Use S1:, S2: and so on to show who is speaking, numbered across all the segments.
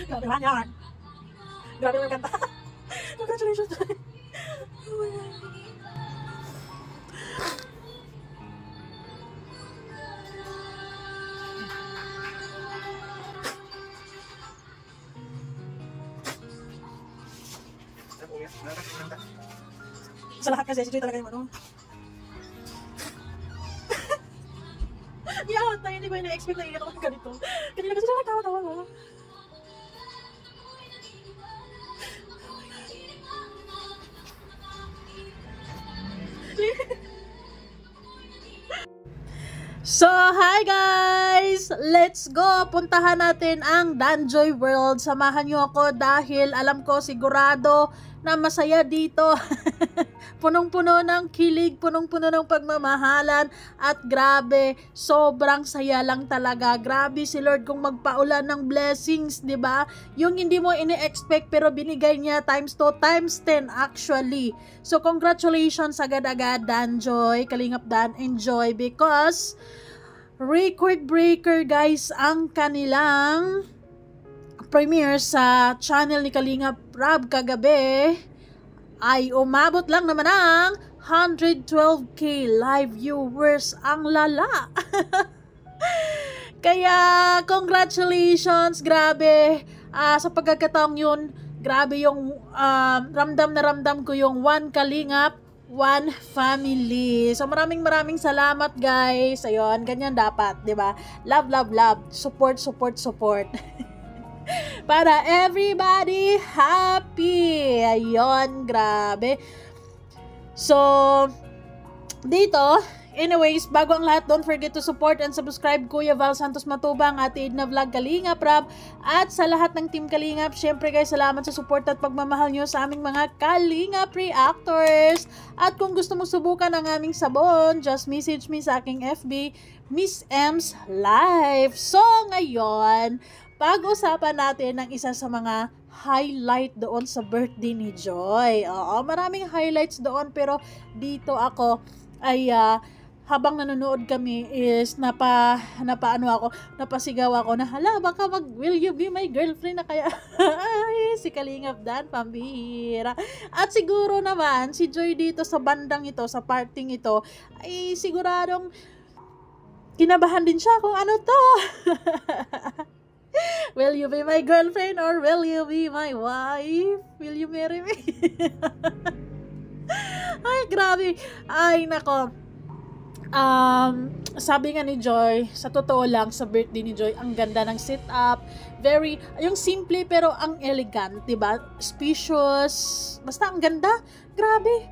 S1: Grabe ba yan? Grabe yung kanta. Congratulations. Oh my God. Sa lahat kasi, si Joy talaga yung ano. Yeah, tayo hindi ko yung na-expect na iyak ako ganito. Kanina kasi siya nagtawa-tawa mo. So, hi guys! Let's go! Puntahan natin ang Danjoy World. Samahan nyo ako dahil alam ko sigurado na masaya dito. Punong-puno ng kilig, punong-puno ng pagmamahalan at grabe, sobrang saya lang talaga. Grabe si Lord kung magpaulan ng blessings, 'di ba? Yung hindi mo ini-expect pero binigay niya times 2, times 10 actually. So congratulations agad-agad Danjoy, Kalingap Dan, enjoy because record breaker guys ang kanilang premiere sa channel ni Kalingap Rab kagabi ay umabot lang naman ang 112k live viewers. Ang lala. Kaya congratulations, grabe. Sa pagkakataong yun, grabe yung ramdam na ramdam ko yung One Kalingap, One Family. So maraming salamat guys. Ayun, ganyan dapat, 'di ba? Love, love, love. Support, support, support. Para everybody happy. Ayun, grabe. So, dito, anyways, bago ang lahat, don't forget to support and subscribe Kuya Val Santos Matubang, Ate Edna Vlog, Kalingap Rab, at sa lahat ng Team Kalingap. Syempre guys, salamat sa support at pagmamahal nyo sa aming mga Kalingap reactors. At kung gusto mo subukan ang aming sabon, just message me sa aking FB, Miss M's Live. So, ngayon, pag-usapan natin ang isa sa mga highlight doon sa birthday ni Joy. Oo, maraming highlights doon pero dito ako ay habang nanonood kami is napasigaw ako na hala baka will you be my girlfriend na kaya ay si Kalingap Dan pambihira. At siguro naman si Joy dito sa bandang ito, sa parting ito ay siguradong kinabahan din siya kung ano to. Will you be my girlfriend or will you be my wife? Will you marry me? Ay, grabe. Ay, nako. Sabi nga ni Joy, sa totoo lang, sa birthday ni Joy, ang ganda ng setup. Very, yung simple pero ang elegant, diba? Spacious. Basta ang ganda. Grabe.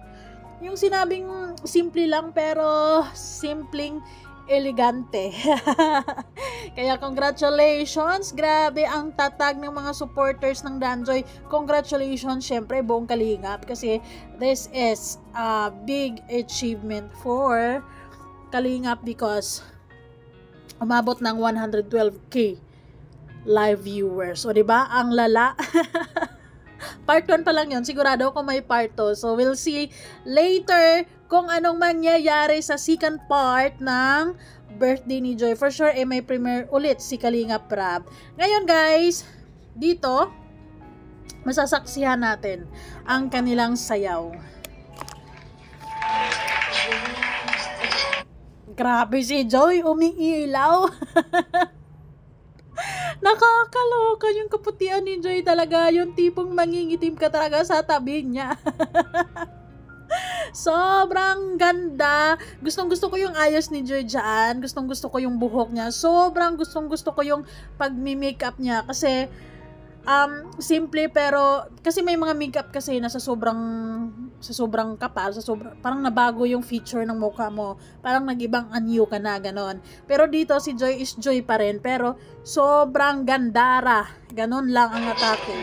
S1: Yung sinabing simple lang pero simpleng elegante. Kaya congratulations, grabe ang tatag ng mga supporters ng Danjoy. Congratulations syempre buong Kalingap kasi this is a big achievement for Kalingap because umabot ng 112k live viewers. So 'di ba? Ang lala. Part 1 pa lang yun. Sigurado ako may part 2. So, we'll see later kung anong mangyayari sa second part ng birthday ni Joy. For sure, may premiere ulit si Kalingap Rab. Ngayon, guys, dito, masasaksihan natin ang kanilang sayaw. Grabe si Joy, umiilaw. Nakakaloka yung kaputian ni Joy talaga. Yung tipong mangingitim ka talaga sa tabi niya. Sobrang ganda. Gustong-gusto ko yung ayos ni Joy dyan. Gustong-gusto ko yung buhok niya. Sobrang gustong-gusto ko yung pag-makeup niya. Kasi, simple pero, kasi may mga makeup kasi na sa sobrang kapal, parang nabago yung feature ng mukha mo. Parang nag-ibang anyo ka na, ganon. Pero dito, si Joy is Joy pa rin. Pero, sobrang gandara. Ganon lang ang atake.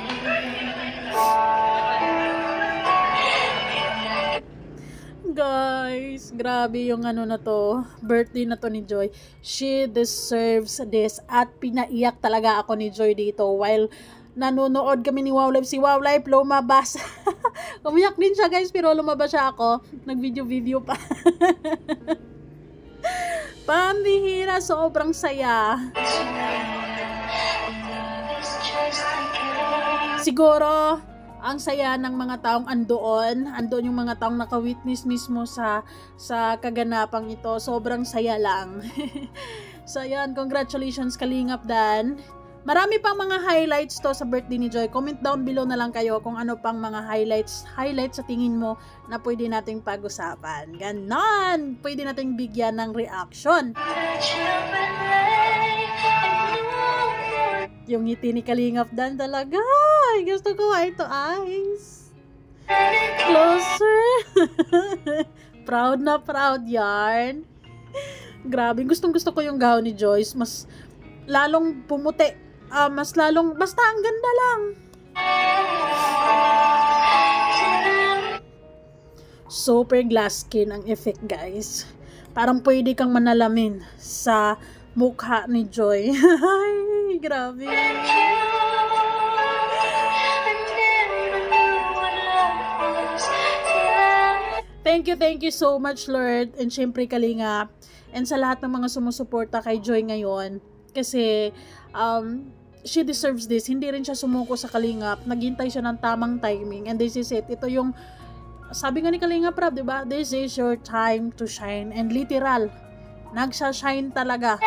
S1: Guys, grabe yung ano na to, birthday na to ni Joy. She deserves this. At pinaiyak talaga ako ni Joy dito while nanonood kami ni Wow Life. Si Wow Life lumabas. Umiyak din siya guys, pero lumabas siya ako. Nag-video pa. Pambihira, sobrang saya. siguro, ang saya ng mga taong andoon yung mga taong naka-witness mismo sa kaganapang ito. Sobrang saya lang. So, yan, congratulations Kalingap Dan. Marami pang mga highlights to sa birthday ni Joy. Comment down below na lang kayo kung ano pang mga highlights sa tingin mo na pwede nating pag-usapan. Ganon! Pwede nating bigyan ng reaction. Yung ngiti ni Kalingap Dan talaga. Ay, gusto ko eye to eyes. Closer. Proud na proud yarn. Grabe, gustong gusto ko yung gown ni Joyce. Mas lalong pumuti. Mas lalong, basta ang ganda lang. Super glass skin ang effect, guys. Parang pwede kang manalamin sa mukha ni Joy. Ay, grabe. Thank you so much, Lord. And syempre, Kalingap. And sa lahat ng mga sumusuporta kay Joy ngayon. Kasi, she deserves this. Hindi rin siya sumuko sa Kalingap. Naghintay siya ng tamang timing. And this is it. Ito yung, sabi nga ni Kalingap Rab, diba? This is your time to shine. And literal, nagsashine talaga.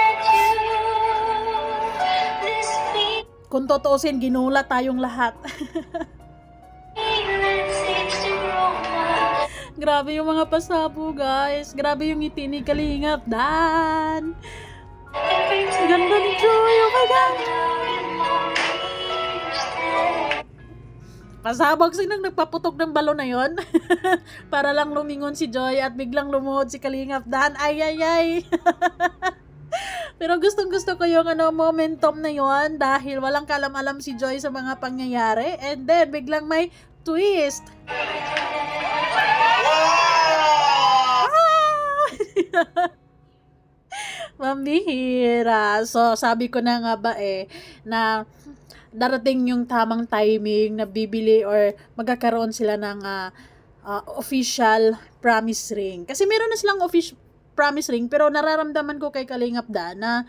S1: Kung totoosin, ginula tayong lahat. Grabe yung mga pasabo, guys. Grabe yung ngiti ni Kalingap Dan. Ganda ni Joy. Oh my God. Pasabog sinang nagpaputok ng balon na yon. Para lang lumingon si Joy at biglang lumuhod si Kalingap Dan. Ay. Pero gustong-gusto ko yung momentum na yon dahil walang kalam-alam si Joy sa mga pangyayari. And then, biglang may twist. Mambihira. So, sabi ko na nga ba na darating yung tamang timing na bibili or magkakaroon sila ng official promise ring. Kasi meron na silang official promise ring, pero nararamdaman ko kay Kalingap Dan na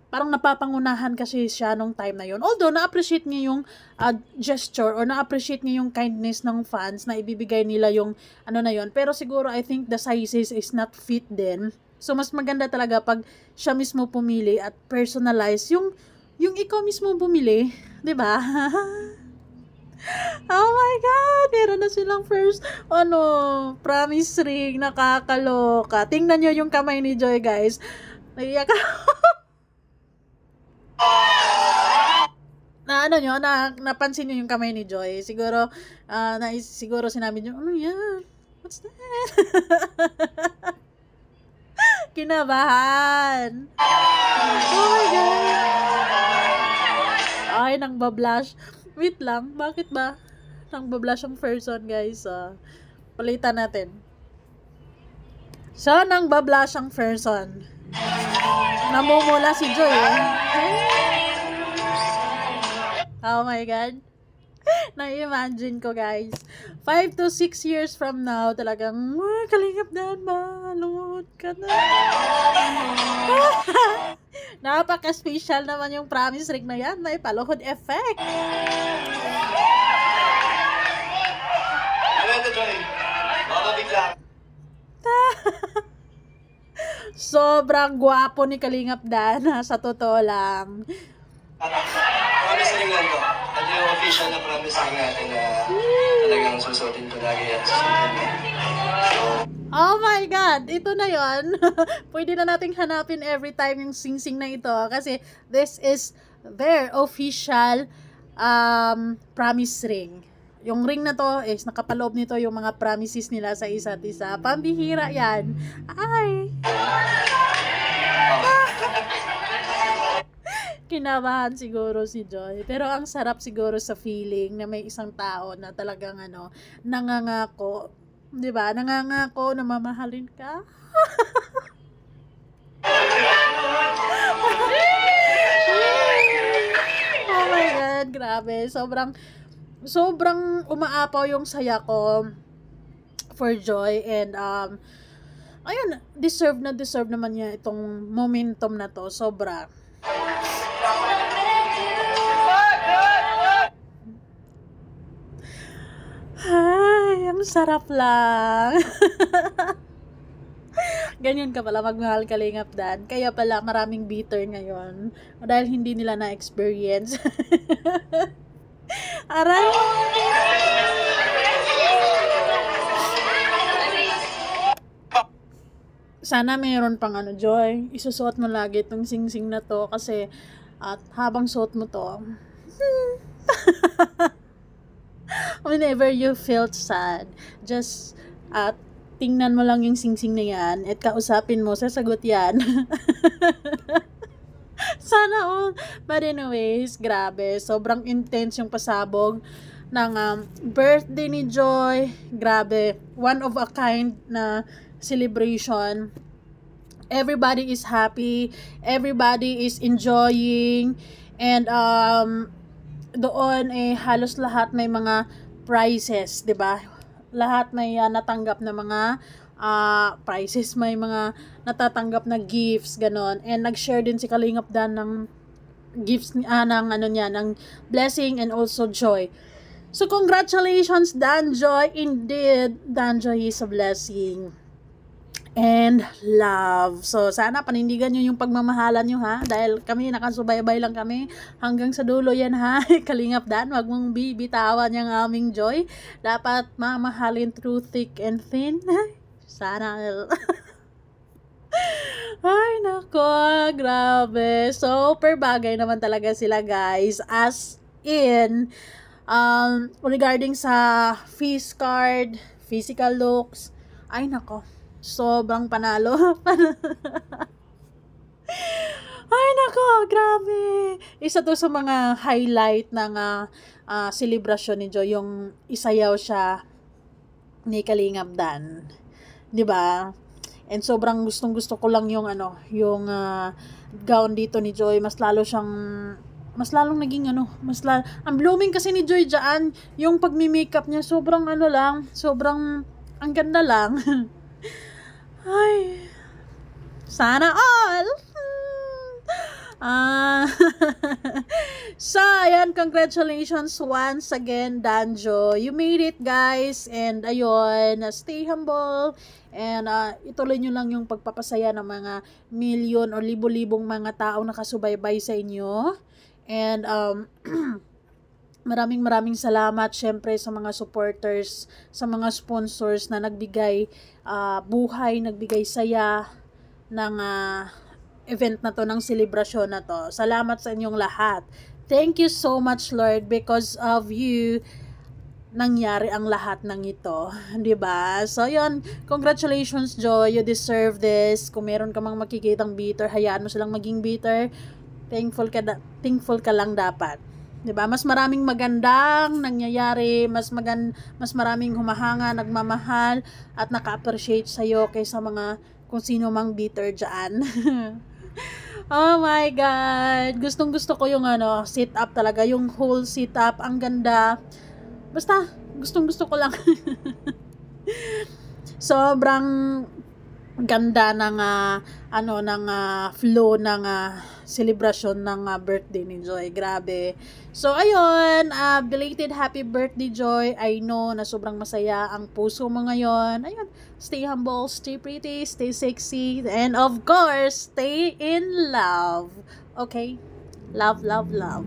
S1: parang napapangunahan kasi siya nung time na yon. Although, na-appreciate niya yung gesture or na-appreciate niya yung kindness ng fans na ibibigay nila yung na yon. Pero siguro, I think the sizes is not fit din. So, mas maganda talaga pag siya mismo pumili at personalize yung ikaw mismo bumili. Diba? Oh my God! Meron na silang first, promise ring. Nakakaloka. Tingnan nyo yung kamay ni Joy, guys. Naiyak ako. Napansin nyo yung kamay ni Joy. Siguro, siguro sinabi nyo, ano yan? What's that? Kinabahan. Oh my God. Ay, nang bablash. Wait lang, bakit ba? Nang bablash ang person, guys. Palitan natin. So, nang bablash ang person. Namumula si Joy. Oh my God. Na-imagine ko, guys. 5 to 6 years from now, talagang, Kalingap Dan ba? Lungod ka na. Napaka-special naman yung promise ring na yan. May paluhod effect. Sobrang gwapo ni Kalingap Dan, sa totoo lang.
S2: Promise ring lang to. Ito yung official na promise ring natin na talagang susutin ko lagi at susutin mo.
S1: Oh my God! Ito na yon. Pwede na nating hanapin every time yung sing-sing na ito kasi this is their official promise ring. Yung ring na to is nakapaloob nito yung mga promises nila sa isa't isa. Pambihira yan. Ay! Kinabahan siguro si Joy. Pero ang sarap siguro sa feeling na may isang tao na talagang nangangako. 'Di ba? Nangangako na mamahalin ka. Oh my God, grabe. Sobrang umaapaw yung saya ko for Joy and ayun, deserve naman niya itong momentum na to. Sobra. Sarap lang. Ganyan ka pala magmahal Kalingap Dan. Kaya pala maraming bitter ngayon. Dahil hindi nila na-experience. Aray! Sana mayroon pang Joy. Isusuot mo lagi itong sing-sing na to kasi at habang suot mo to, whenever you felt sad, just tingnan mo lang yung sing-sing na yan at kausapin mo, sasagot yan. Sana all. But anyways, grabe. Sobrang intense yung pasabog ng birthday ni Joy. Grabe. One of a kind na celebration. Everybody is happy. Everybody is enjoying. And doon halos lahat may mga prizes, 'di ba? Lahat may natanggap na mga prizes, may mga natatanggap na gifts, ganon. And nag-share din si Kalingap Dan ng gifts ng blessing and also joy. So congratulations Danjoy, indeed Danjoy is a blessing and love. So sana panindigan nyo yung pagmamahalan nyo ha, dahil kami nakasubaybay lang kami hanggang sa dulo yan ha. Kalingap Dan, wag mong bibitawan yung aming joy, dapat mamahalin through thick and thin. Sana. Ay nako, grabe, super bagay naman talaga sila guys, as in regarding sa face card, physical looks, ay nako, sobrang panalo. Ay nako, grabe. Isa to sa mga highlight ng celebration ni Joy, yung isayaw siya ni Kalingap Dan, 'di ba? And sobrang gustong-gusto ko lang yung yung gown dito ni Joy, mas lalong naging ang blooming kasi ni Joy dyan, yung pagmi-makeup niya, sobrang sobrang ang ganda lang. Ay, sana all. So, ayan, congratulations once again, Danjo. You made it, guys. And, ayun, stay humble. And, ituloy nyo lang yung pagpapasaya ng mga milyon o libo-libong mga tao nakasubaybay sa inyo. And, maraming salamat syempre sa mga supporters, sa mga sponsors na nagbigay buhay, nagbigay saya ng event na to, ng celebration na to. Salamat sa inyong lahat. Thank you so much, Lord, because of you nangyari ang lahat ng ito, 'di ba? So, 'yon, congratulations Joy, you deserve this. Kung meron ka mang makikitang bitter, hayaan mo silang maging bitter. Thankful ka lang dapat. 'Di ba? Mas maraming magandang nangyayari, mas maraming humahanga, nagmamahal at naka-appreciate sa iyo kaysa mga kung sino mang bitter diyan. Oh my God! Gustong-gusto ko yung sit up talaga, yung whole sit up, ang ganda. Basta gustong-gusto ko lang. Sobrang ganda ng flow ng celebration ng birthday ni Joy. Grabe. So ayun, belated happy birthday Joy. I know na sobrang masaya ang puso mo ngayon. Ayun, stay humble, stay pretty, stay sexy, and of course, stay in love. Okay? Love, love, love.